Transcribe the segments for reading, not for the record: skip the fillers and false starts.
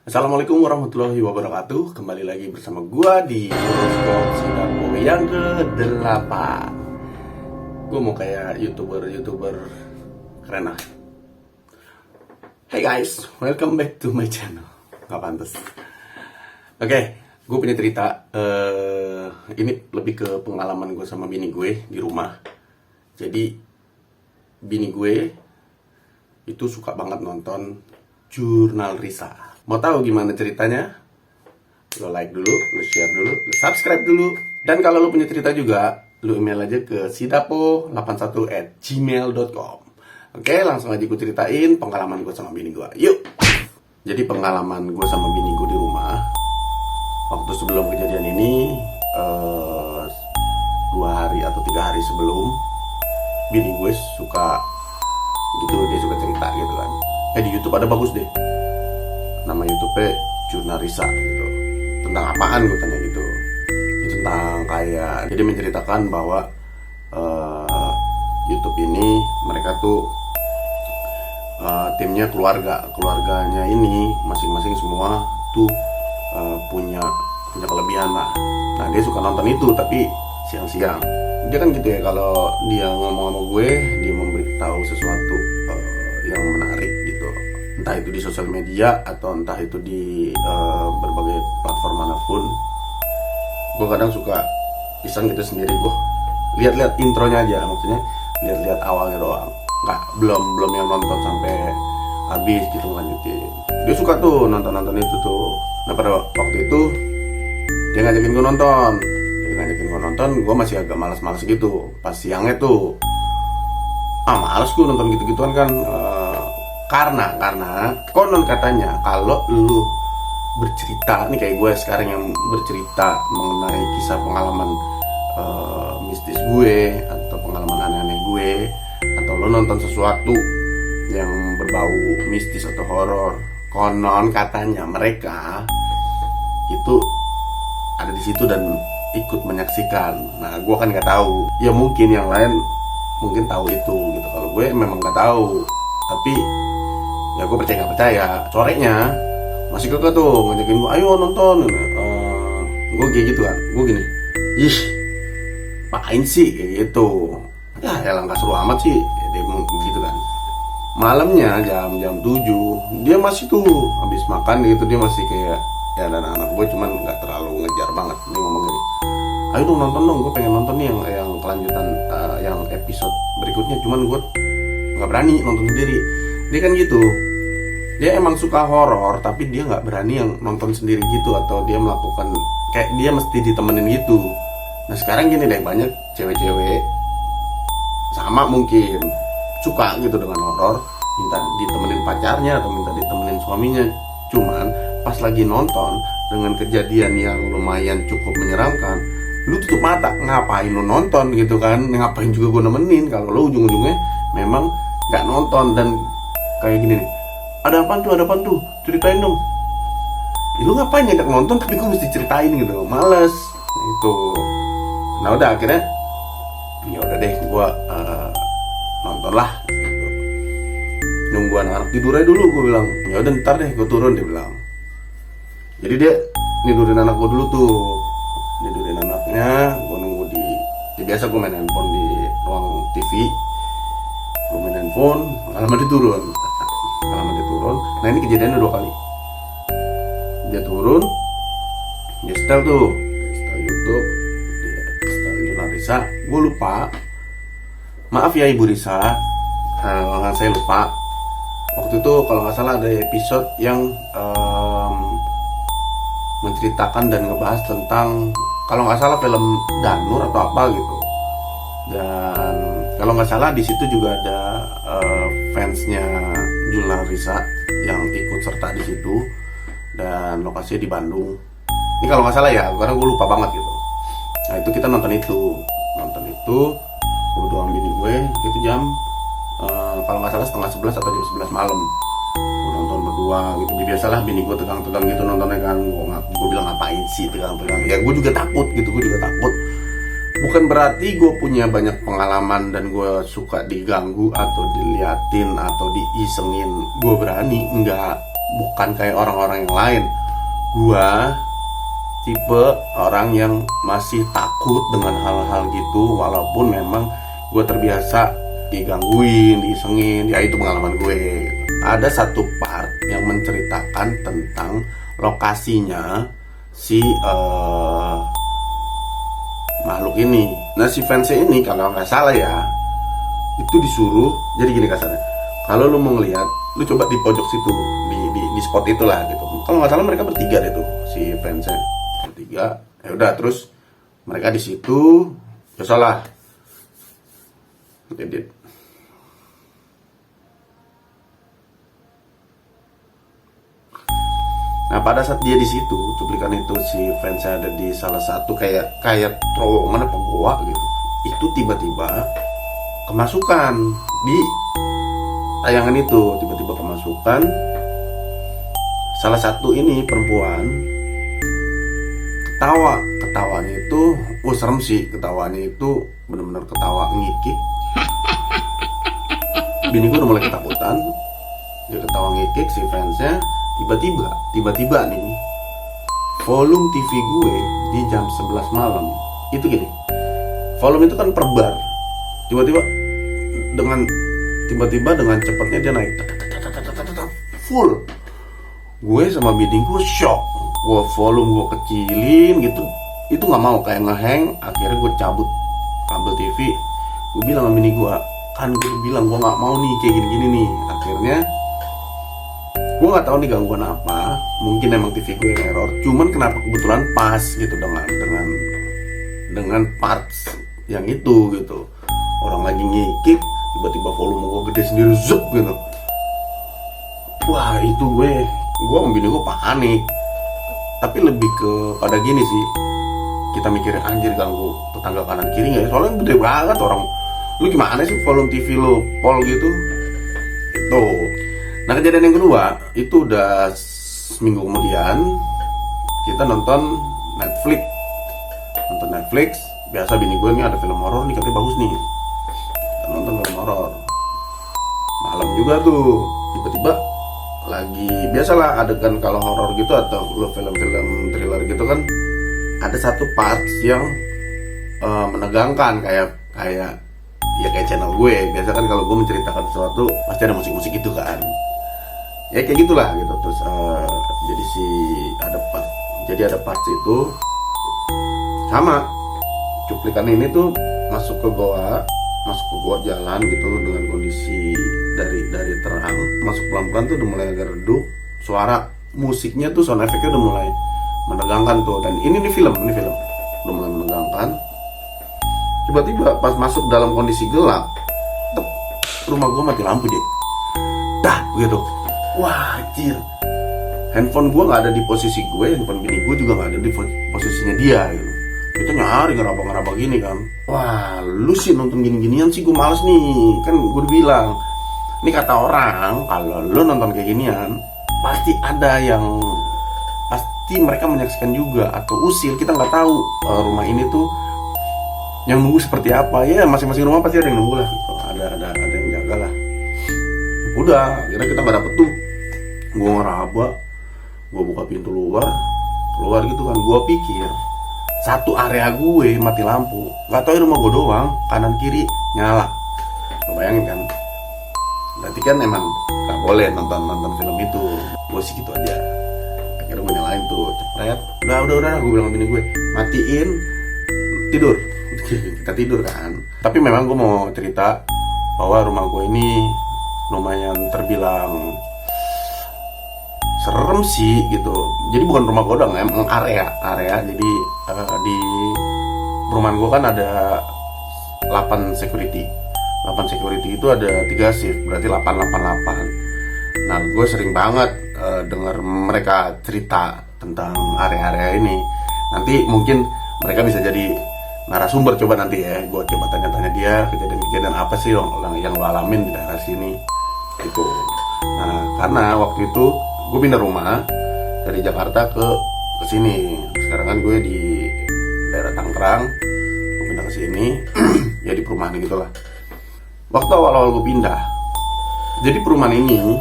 Assalamualaikum warahmatullahi wabarakatuh. Kembali lagi bersama gua di Horoskop Sidapo yang ke-8. Gua mau kayak YouTuber keren ah. Hey guys, welcome back to my channel. Gak pantas. Oke, gue punya cerita. Ini lebih ke pengalaman gue sama bini gue di rumah. Jadi bini gue itu suka banget nonton Jurnal Risa. Mau tahu gimana ceritanya? Lo like dulu, lo share dulu, lo subscribe dulu. Dan kalau lo punya cerita juga, lo email aja ke sidapo81@gmail.com. Oke, langsung aja gue ceritain pengalaman gue sama bini gue. Yuk! Jadi pengalaman gue sama bini gue di rumah, waktu sebelum kejadian ini, 2 hari atau 3 hari sebelum, bini gue suka gitu, dia suka cerita gitu kan. Di YouTube ada bagus deh, nama YouTube-nya Jurnal Risa gitu. Tentang apaan gue tanya gitu. Itu tentang kayak, jadi menceritakan bahwa YouTube ini mereka tuh timnya keluarganya ini masing-masing semua tuh punya kelebihan lah. Nah dia suka nonton itu tapi siang-siang. Dia kan gitu ya, kalau dia ngomong sama gue, dia memberitahu sesuatu yang menarik gitu, entah itu di sosial media atau entah itu di berbagai platform manapun. Gue kadang suka iseng gitu sendiri, gue lihat-lihat intronya aja, maksudnya lihat-lihat awalnya doang, belum yang nonton sampai habis gitu lanjutin. Dia suka tuh nonton itu tuh. Nah pada waktu itu dia ngajakin gue nonton, gue masih agak malas-malas gitu. Pas siangnya tuh, males gue nonton gitu-gituan kan. Karena konon katanya kalau lu bercerita nih kayak gue sekarang yang bercerita mengenai kisah pengalaman mistis gue atau pengalaman aneh-aneh gue, atau lu nonton sesuatu yang berbau mistis atau horor, konon katanya mereka itu ada di situ dan ikut menyaksikan. Nah gue kan nggak tahu, ya mungkin yang lain mungkin tahu itu gitu. Kalau gue memang nggak tahu, tapi ya gue percaya nggak percaya. Sorenya masih keke tuh ngajakin gue, ayo nonton. Gue kayak gitu kan, gue gini, ih apain sih kayak gitu, ya nggak seru amat sih dia gitu kan. Malamnya jam 7 dia masih tuh habis makan gitu, dia masih kayak ya, dan anak gue cuman nggak terlalu ngejar banget. Dia ngomong gini, ayo dong nonton dong, gue pengen nonton nih yang kelanjutan, yang episode berikutnya, cuman gue nggak berani nonton sendiri. Dia kan gitu, dia emang suka horor tapi dia nggak berani yang nonton sendiri gitu, atau dia melakukan kayak dia mesti ditemenin gitu. Nah sekarang gini deh, banyak cewek-cewek sama mungkin suka gitu dengan horor, minta ditemenin pacarnya atau minta ditemenin suaminya. Cuman pas lagi nonton dengan kejadian yang lumayan cukup menyeramkan, lu tutup mata, ngapain lu nonton gitu kan, ngapain juga gue nemenin kalau lu ujung-ujungnya memang nggak nonton. Dan kayak gini nih, ada apaan tuh, ceritain dong. Lu ngapain ngajak nonton tapi gue mesti ceritain gitu, males itu. Nah udah akhirnya ya udah deh, gue nonton lah gitu. Nunggu anak-anak tidur aja dulu, gue bilang ya udah ntar deh gue turun, dia bilang. Jadi dia nidurin anak gue dulu tuh, nidurin anaknya, gue nunggu di, ya biasa gue main handphone di ruang TV, gue main handphone, lama dia turun. Nah ini kejadiannya 2 kali. Dia turun, dia setel tuh, setel YouTube, dia setel Jurnal Risa. Gue lupa, maaf ya Ibu Risa, saya lupa. Waktu itu kalau nggak salah ada episode yang menceritakan dan ngebahas tentang, kalau nggak salah film Danur atau apa gitu. Dan kalau nggak salah di situ juga ada fansnya Jurnal Risa yang ikut serta di situ, dan lokasinya di Bandung. Ini kalau nggak salah ya, karena gue lupa banget gitu. Nah itu kita nonton itu, gue berdua sama bini gue, itu jam kalau nggak salah 10:30 atau jam 11 malam. Gue nonton berdua gitu. Biasalah bini gue tegang-tegang gitu nontonnya kan. Gue bilang ngapain sih tegang-tegang. Ya gue juga takut gitu, Bukan berarti gue punya banyak pengalaman dan gue suka diganggu atau diliatin atau diisengin gue berani, enggak. bukan kayak orang-orang yang lain. Gue tipe orang yang masih takut dengan hal-hal gitu, walaupun memang gue terbiasa digangguin, diisengin. Ya itu pengalaman gue. Ada satu part yang menceritakan tentang lokasinya si makhluk ini. Nah si fansnya ini kalau nggak salah ya, itu disuruh, jadi gini kasarnya, kalau lu mau ngeliat, lu coba di pojok situ, di spot itulah gitu. Kalau nggak salah mereka bertiga deh tuh si fansnya, bertiga. Ya udah, terus mereka di situ, ya salah, edit. Nah pada saat dia di situ, cuplikan itu si fansnya ada di salah satu kayak terowongan apa goa gitu. Itu tiba-tiba kemasukan di tayangan itu, tiba-tiba kemasukan salah satu ini perempuan ketawanya itu, serem sih ketawanya itu, bener-bener ketawa ngikik. Bini gue udah mulai ketakutan, dia ketawa ngikik si fansnya. Tiba-tiba nih volume TV gue di jam 11 malam itu gini, volume itu kan per bar, tiba-tiba dengan cepatnya dia naik full. Gue sama bini gue shock, gue volume gue kecilin gitu, itu nggak mau, kayak ngehang. Akhirnya gue cabut kabel TV, gue bilang sama bini gue, kan gue bilang gue nggak mau nih kayak gini-gini nih. Akhirnya gue nggak tahu nih gangguan apa, mungkin emang TV gue yang error, cuman kenapa kebetulan pas gitu dengan parts yang itu gitu. Orang lagi ngikik, tiba-tiba volume gue gede sendiri, zup gitu. Wah itu gue sama bini gue panik. Tapi lebih ke pada gini sih, kita mikirnya anjir ganggu tetangga kanan kiri nggak ya, soalnya gede banget orang. Lu gimana sih volume TV lu pol gitu. Itu. Nah kejadian yang kedua itu udah seminggu kemudian, kita nonton Netflix. Biasa bini gue nih ada film horor nih, katanya bagus nih, kita nonton film horor. Malam juga tuh tiba-tiba lagi, biasalah adegan kalau horor gitu atau film-film thriller gitu kan, ada satu part yang menegangkan kayak channel gue. Biasa kan kalau gue menceritakan sesuatu pasti ada musik-musik gitu kan. Ya kayak gitulah gitu. Terus ada part itu sama cuplikan ini tuh masuk ke goa jalan gitu dengan kondisi dari terang, masuk pelan-pelan tuh udah mulai agak redup, suara musiknya tuh sound efeknya udah mulai menegangkan tuh. Dan ini film udah mulai menegangkan. Tiba-tiba pas masuk dalam kondisi gelap, rumah gue mati lampu deh, begitu. Wah anjir, handphone gue nggak ada di posisi gue, handphone bini gue juga nggak ada di posisinya dia gitu. Kita nyari ngeraba-ngeraba gini kan. Wah lu sih nonton gini-ginian sih, gue males nih. Kan gue udah bilang, ini kata orang kalau lu nonton kayak ginian pasti ada yang, pasti mereka menyaksikan juga atau usil. Kita nggak tahu rumah ini tuh yang nunggu seperti apa. Ya masing-masing rumah pasti ada yang nunggu lah gitu. Ada yang jaga lah. Udah akhirnya kita nggak dapet tuh. Gue ngeraba, gue buka pintu keluar gitu kan. Gue pikir satu area gue mati lampu, nggak tahu rumah gue doang, kanan kiri nyala. Lo bayangin kan, berarti kan emang nggak boleh nonton film itu. Gue sih gitu aja. Akhirnya gue nyalain tuh, cepret. Udah, gue bilang bini gue, matiin, tidur. Kita tidur kan. Tapi memang gue mau cerita bahwa rumah gue ini lumayan terbilang serem sih gitu. Jadi bukan rumah gue doang, emang area. Jadi di perumahan gue kan ada 8 security. 8 security itu ada 3 shift, berarti 888. Nah gue sering banget dengar mereka cerita tentang area-area ini. Nanti mungkin mereka bisa jadi narasumber, coba nanti ya gue coba tanya-tanya dia kejadian-kejadian apa sih yang lo alamin di daerah sini itu. Nah karena waktu itu gue pindah rumah dari Jakarta ke sini. Sekarang kan gue di daerah Tangerang, gue pindah ke sini. Ya di perumahan gitulah. Waktu awal-awal gue pindah, jadi perumahan ini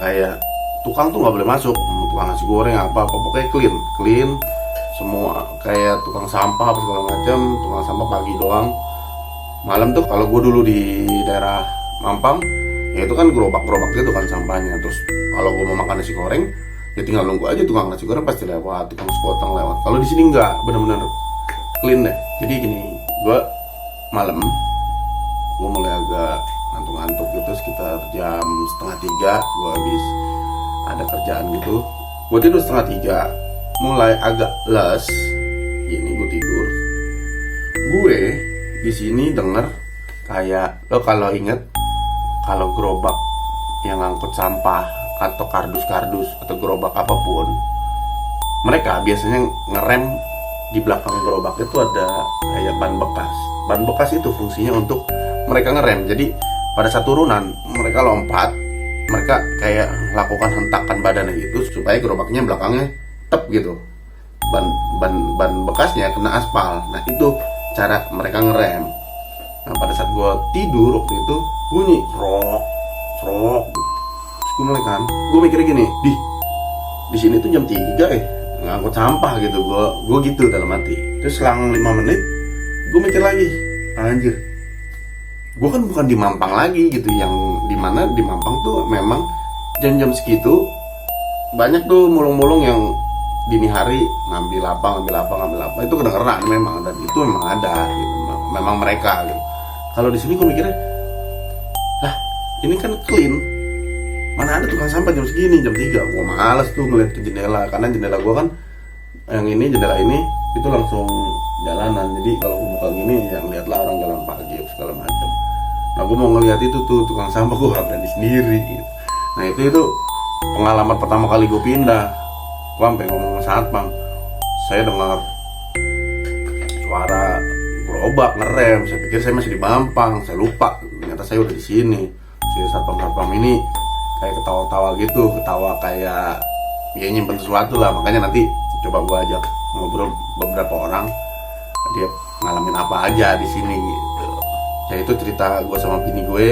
kayak tukang tuh nggak boleh masuk, tukang nasi goreng apa pokoknya clean semua, kayak tukang sampah apa segala macam. Tukang sampah pagi doang, malam tuh kalau gue dulu di daerah Mampang ya itu kan gerobak gitu kan sampahnya. Terus kalau gue mau makan nasi goreng ya tinggal nunggu aja tukang nasi goreng pasti lewat, tukang sekoteng lewat. Kalau di sini enggak, benar-benar clean deh. Jadi gini, gue malam gue mulai agak ngantuk-ngantuk gitu, sekitar jam 2:30 gue habis ada kerjaan gitu. Gue tidur 2:30, mulai agak les gini gue tidur. Gue di sini denger kayak, lo kalau inget kalau gerobak yang ngangkut sampah atau kardus atau gerobak apapun, mereka biasanya ngerem di belakang gerobak itu ada kayak ban bekas. Ban bekas itu fungsinya untuk mereka ngerem. Jadi pada saat turunan mereka lompat, mereka kayak lakukan hentakan badannya gitu supaya gerobaknya belakangnya tep gitu. Ban bekasnya kena aspal. Nah itu cara mereka ngerem. Nah pada saat gue tidur waktu itu bunyi rok. Terus gue mulai kan, gue mikirnya gini, di sini tuh jam 3 ngangkut sampah gitu. Gue gitu dalam hati. Terus selang 5 menit gue mikir lagi, anjir, gue kan bukan di Mampang lagi gitu, yang dimana di Mampang tuh memang jam-jam segitu banyak tuh mulung-mulung yang dini hari ngambil apa itu kedengeran memang, dan itu memang ada gitu, memang mereka gitu. Kalau di sini gue mikirnya, lah ini kan clean, mana ada tukang sampah jam segini, jam 3. Gue males tuh ngeliat ke jendela, karena jendela gue kan jendela ini itu langsung jalanan. Jadi kalau gue buka gini yang lihatlah orang jalan pagi segala macam. Nah gue mau ngeliat itu tuh tukang sampah, gue gak berani sendiri gitu. Nah itu pengalaman pertama kali gue pindah. Gue sampai ngomong sama satpam, saya dengar suara gerobak ngerem, saya pikir saya masih di Mampang, saya lupa ternyata saya udah di sini. Si satpam ini kayak ketawa-tawa gitu, ketawa kayak ya nyimpen sesuatu lah. Makanya nanti coba gue ajak ngobrol beberapa orang, dia ngalamin apa aja di sini gitu. Ya itu cerita gue sama bini gue,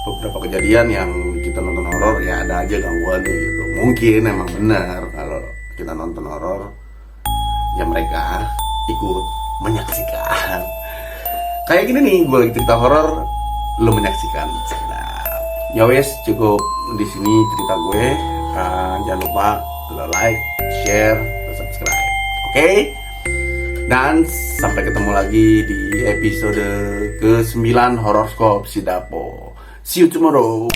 beberapa kejadian yang kita nonton horor ya ada aja gangguannya gitu. Mungkin emang benar kalau kita nonton horor ya mereka ikut menyaksikan. Kayak gini nih, gue lagi cerita horor, lo menyaksikan. Ya wes, cukup di sini cerita gue. Jangan lupa lo like, share, lo subscribe. Oke? Dan sampai ketemu lagi di episode ke-9 Horoscope Si Dapo. See you tomorrow.